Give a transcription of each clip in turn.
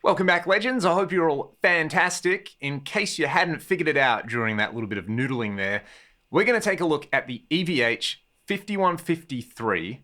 Welcome back, legends. I hope you're all fantastic. In case you hadn't figured it out during that little bit of noodling there, we're going to take a look at the EVH 5153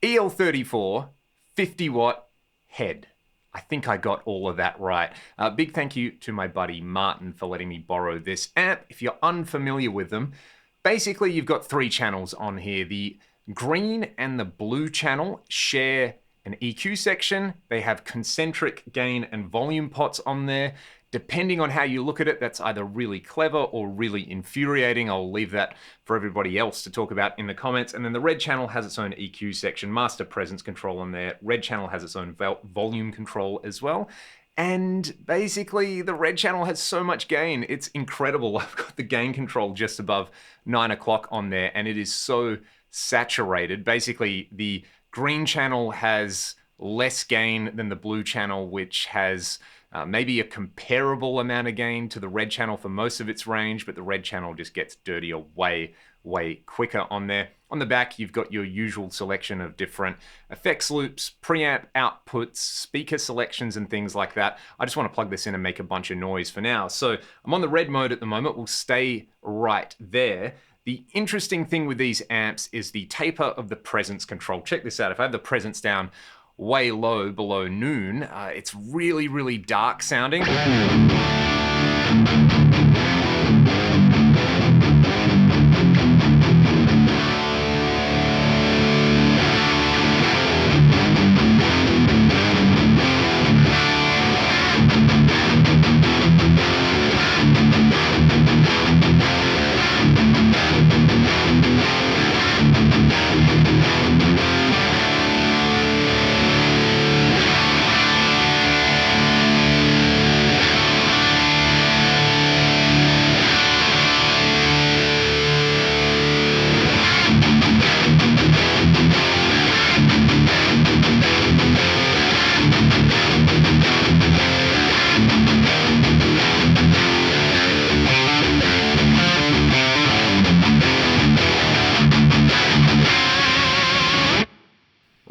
EL34 50-watt head. I think I got all of that right. Big thank you to my buddy Martin for letting me borrow this amp. If you're unfamiliar with them, basically you've got three channels on here. The green and the blue channel share an EQ section. They have concentric gain and volume pots on there. Depending on how you look at it, that's either really clever or really infuriating. I'll leave that for everybody else to talk about in the comments. And then the red channel has its own EQ section, master presence control on there. Red channel has its own volume control as well. And basically the red channel has so much gain. It's incredible. I've got the gain control just above 9 o'clock on there, and it is so saturated. Basically the green channel has less gain than the blue channel, which has maybe a comparable amount of gain to the red channel for most of its range, but the red channel just gets dirtier way quicker on there. On the back, you've got your usual selection of different effects loops, preamp outputs, speaker selections, and things like that. I just want to plug this in and make a bunch of noise for now. So I'm on the red mode at the moment. We'll stay right there. The interesting thing with these amps is the taper of the presence control. Check this out. If I have the presence down way low below noon, it's really dark sounding.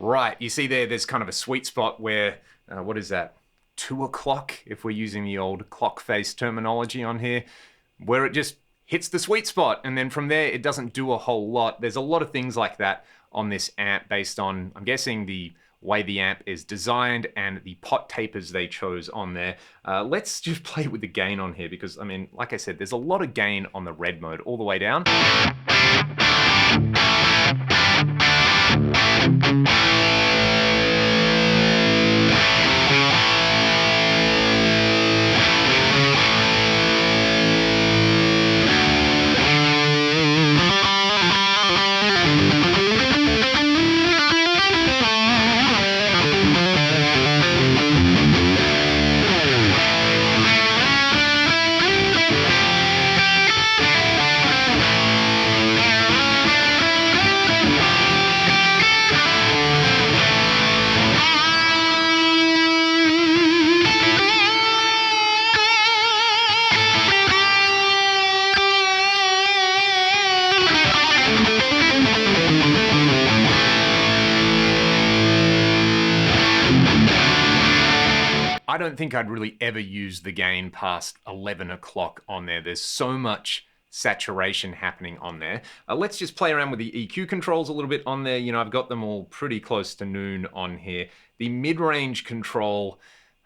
Right, you see there's kind of a sweet spot where, what is that, 2 o'clock, if we're using the old clock face terminology on here, where it just hits the sweet spot, and then from there it doesn't do a whole lot. There's a lot of things like that on this amp based on, I'm guessing, the way the amp is designed and the pot tapers they chose on there. Let's just play with the gain on here because, I mean, like I said, there's a lot of gain on the red mode all the way down. I don't think I'd really ever use the gain past 11 o'clock on there. There's so much saturation happening on there. Let's just play around with the EQ controls a little bit on there. You know, I've got them all pretty close to noon on here. The mid-range control,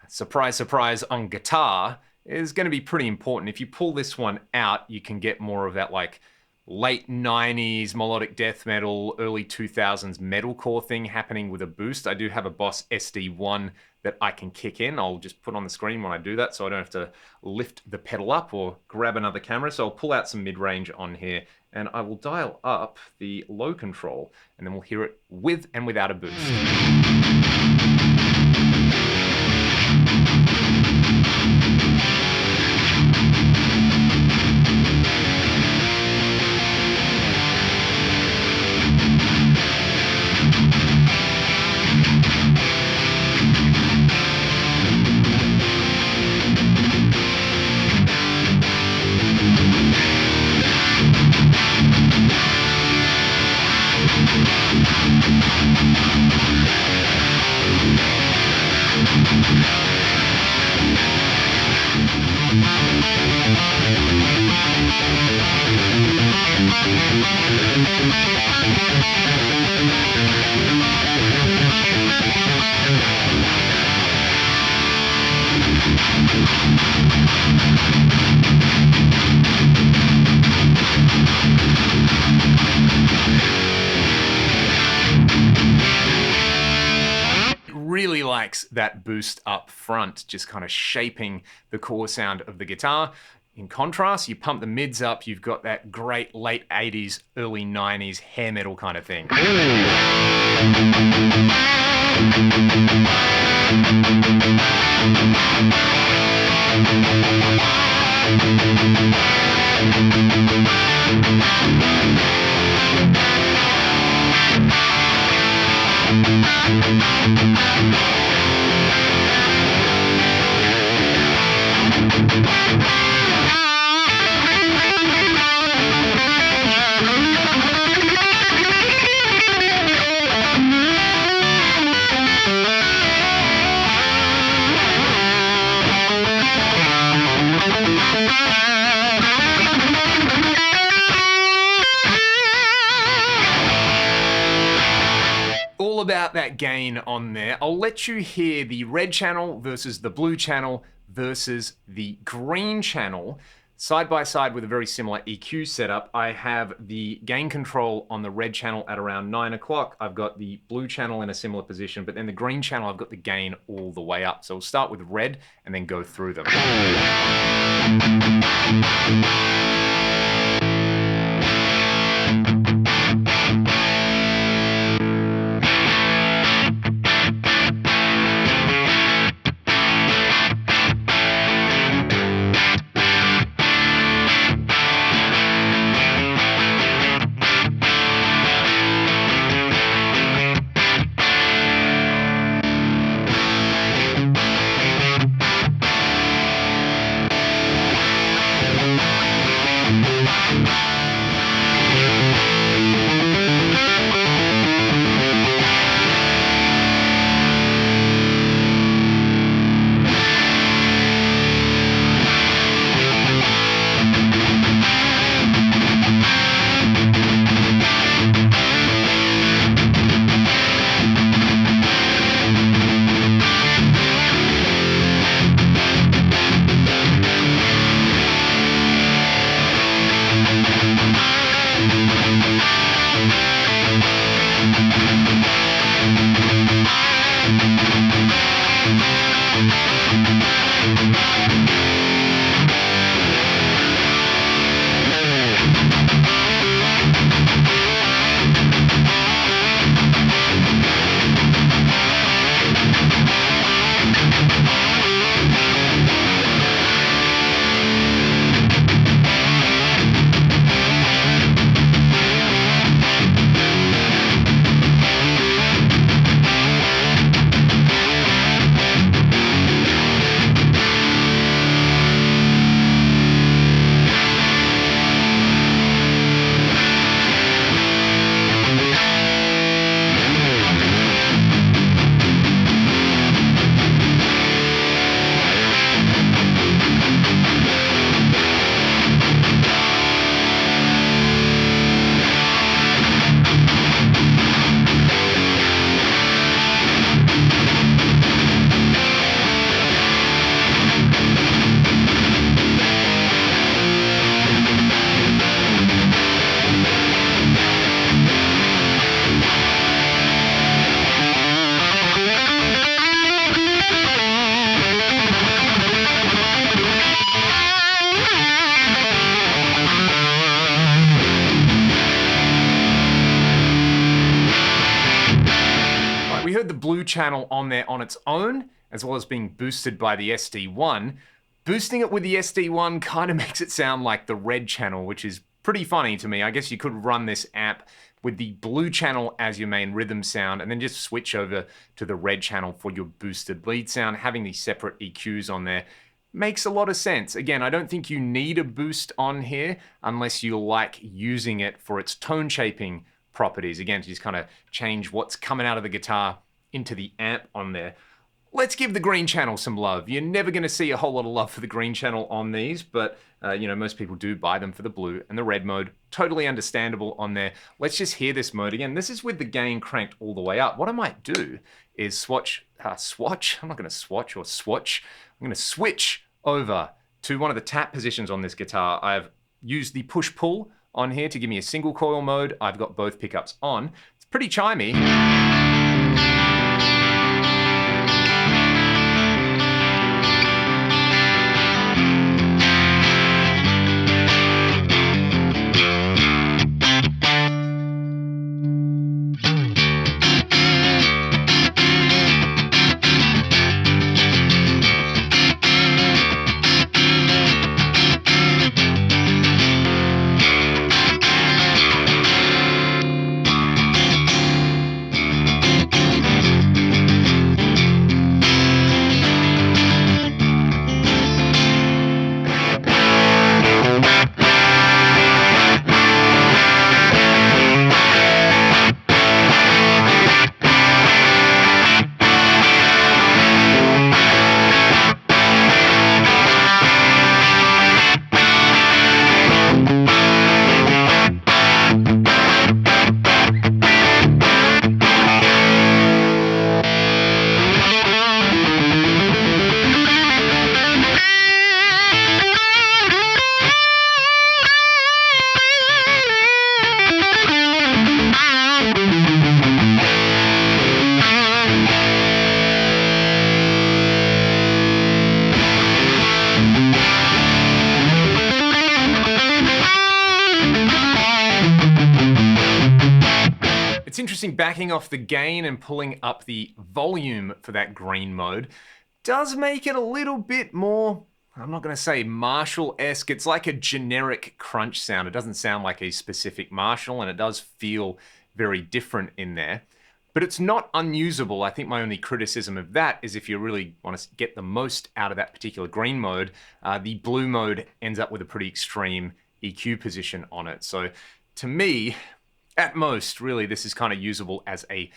surprise, surprise, on guitar is going to be pretty important. If you pull this one out, you can get more of that like late 90s melodic death metal, early 2000s metalcore thing happening with a boost. I do have a Boss SD1 that I can kick in. I'll just put on the screen when I do that so I don't have to lift the pedal up or grab another camera. So I'll pull out some mid-range on here and I will dial up the low control and then we'll hear it with and without a boost. Really likes that boost up front, just kind of shaping the core sound of the guitar. In contrast, you pump the mids up, you've got that great late 80s, early 90s hair metal kind of thing. About that gain on there. I'll let you hear the red channel versus the blue channel versus the green channel side by side with a very similar EQ setup. I have the gain control on the red channel at around 9 o'clock. I've got the blue channel in a similar position, but then the green channel, I've got the gain all the way up. So we'll start with red and then go through them. The blue channel on there on its own, as well as being boosted by the SD1. Boosting it with the SD1 kind of makes it sound like the red channel, which is pretty funny to me. I guess you could run this amp with the blue channel as your main rhythm sound and then just switch over to the red channel for your boosted lead sound. Having these separate EQs on there makes a lot of sense. Again, I don't think you need a boost on here unless you like using it for its tone shaping properties. Again, to just kind of change what's coming out of the guitar into the amp on there. let's give the green channel some love. You're never going to see a whole lot of love for the green channel on these, but most people do buy them for the blue and the red mode. Totally understandable on there. Let's just hear this mode again. This is with the gain cranked all the way up. What I might do is swatch. I'm not going to swatch or swatch. I'm going to switch over to one of the tap positions on this guitar. I've used the push-pull on here to give me a single coil mode. I've got both pickups on. It's pretty chimey. It's interesting, backing off the gain and pulling up the volume for that green mode does make it a little bit more, I'm not going to say Marshall-esque. It's like a generic crunch sound. It doesn't sound like a specific Marshall, and it does feel very different in there. But it's not unusable. I think my only criticism of that is if you really want to get the most out of that particular green mode, the blue mode ends up with a pretty extreme EQ position on it. So to me, at most, really, this is kind of usable as a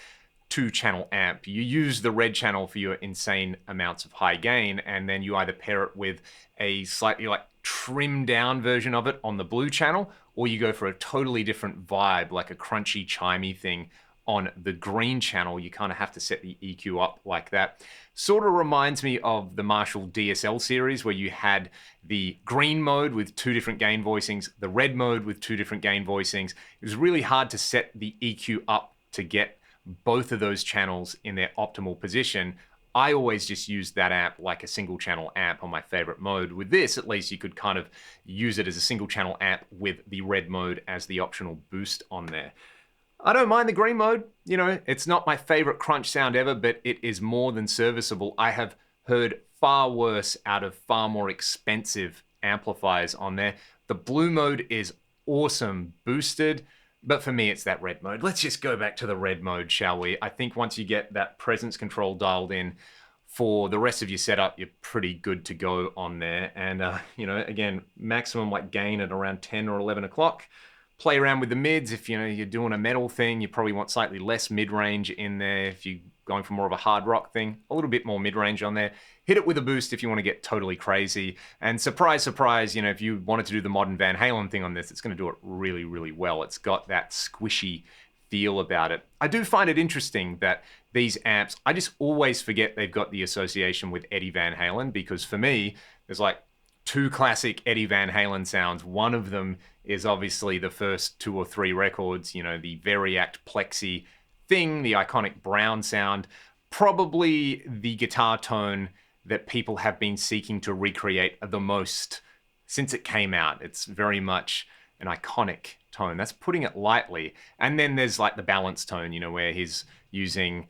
2-channel amp. You use the red channel for your insane amounts of high gain, and then you either pair it with a slightly like trimmed down version of it on the blue channel, or you go for a totally different vibe, like a crunchy, chimey thing on the green channel. You kind of have to set the EQ up like that. Sort of reminds me of the Marshall DSL series, where you had the green mode with 2 different gain voicings, the red mode with 2 different gain voicings. It was really hard to set the EQ up to get both of those channels in their optimal position. I always just used that amp like a single channel amp on my favorite mode. With this, at least you could kind of use it as a single channel amp with the red mode as the optional boost on there. I don't mind the green mode. You know, it's not my favorite crunch sound ever, but it is more than serviceable. I have heard far worse out of far more expensive amplifiers on there. The blue mode is awesome boosted, but for me, it's that red mode. Let's just go back to the red mode, shall we? I think once you get that presence control dialed in, for the rest of your setup, you're pretty good to go on there. And, again, maximum like gain at around 10 or 11 o'clock. Play around with the mids. If you're doing a metal thing, you probably want slightly less mid-range in there. If you're going for more of a hard rock thing, a little bit more mid-range on there. Hit it with a boost if you want to get totally crazy. And surprise, surprise, if you wanted to do the modern Van Halen thing on this, it's going to do it really, really well. It's got that squishy feel about it. I do find it interesting that these amps, I just always forget they've got the association with Eddie Van Halen, because for me, there's like 2 classic Eddie Van Halen sounds. One of them is obviously the first 2 or 3 records, the Variact Plexi thing, the iconic brown sound, probably the guitar tone that people have been seeking to recreate the most since it came out. It's very much an iconic tone. That's putting it lightly. And then there's like the balance tone, where he's using,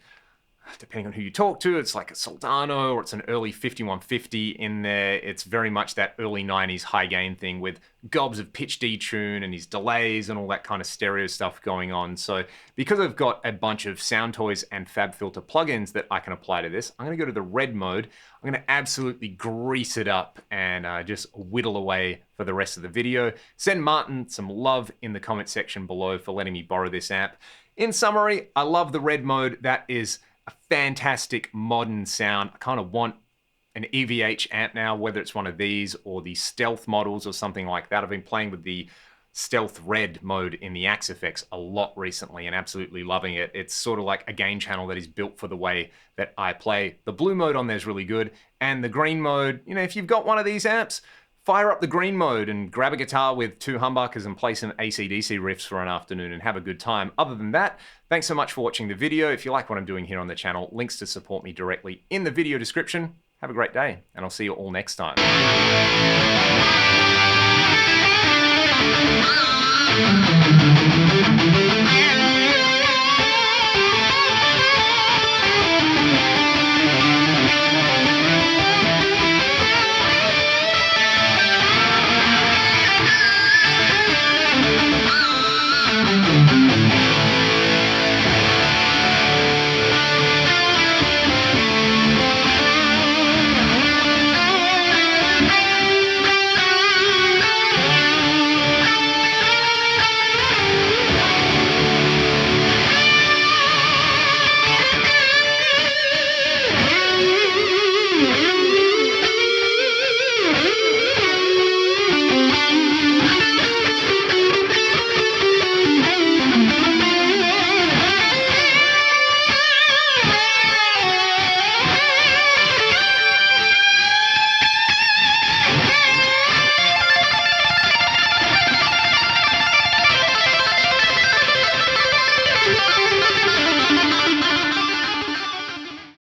depending on who you talk to, it's like a Soldano or it's an early 5150 in there. It's very much that early 90s high gain thing with gobs of pitch detune and his delays and all that kind of stereo stuff going on. So because I've got a bunch of Soundtoys and FabFilter plugins that I can apply to this, I'm going to go to the red mode. I'm going to absolutely grease it up and just whittle away for the rest of the video. Send Martin some love in the comment section below for letting me borrow this amp. In summary, I love the red mode. That is a fantastic modern sound. I kind of want an EVH amp now, whether it's one of these or the stealth models or something like that. I've been playing with the stealth red mode in the Axe effects a lot recently and absolutely loving it. It's sort of like a gain channel that is built for the way that I play. The blue mode on there is really good, and the green mode, you know, if you've got one of these amps, fire up the green mode and grab a guitar with 2 humbuckers and play some AC/DC riffs for an afternoon and have a good time. Other than that, thanks so much for watching the video. If you like what I'm doing here on the channel, links to support me directly in the video description. Have a great day, and I'll see you all next time.